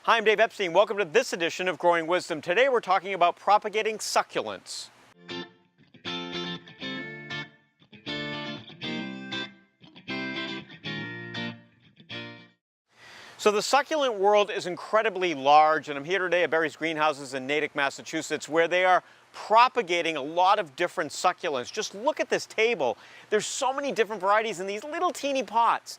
Hi, I'm Dave Epstein. Welcome to this edition of Growing Wisdom. Today we're talking about propagating succulents. So the succulent world is incredibly large, and I'm here today at Berry's Greenhouses in Natick, Massachusetts, where they are propagating a lot of different succulents. Just look at this table. There's so many different varieties in these little teeny pots.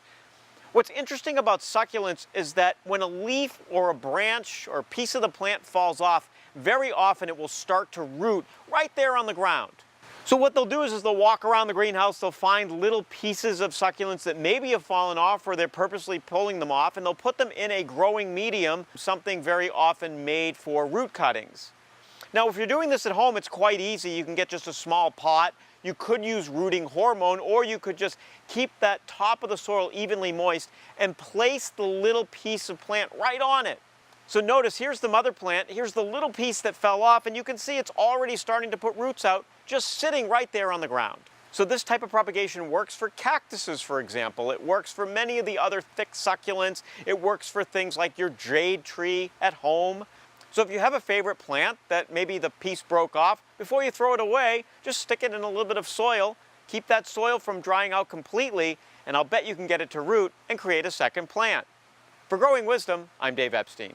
What's interesting about succulents is that when a leaf or a branch or a piece of the plant falls off, very often it will start to root right there on the ground. So what they'll do is they'll walk around the greenhouse, they'll find little pieces of succulents that maybe have fallen off or they're purposely pulling them off, and they'll put them in a growing medium, something very often made for root cuttings. Now, if you're doing this at home, it's quite easy. You can get just a small pot. You could use rooting hormone, or you could just keep that top of the soil evenly moist and place the little piece of plant right on it. So notice, here's the mother plant, here's the little piece that fell off, and you can see it's already starting to put roots out, just sitting right there on the ground. So this type of propagation works for cactuses, for example. It works for many of the other thick succulents. It works for things like your jade tree at home. So if you have a favorite plant that maybe the piece broke off, before you throw it away, just stick it in a little bit of soil, keep that soil from drying out completely, and I'll bet you can get it to root and create a second plant. For Growing Wisdom, I'm Dave Epstein.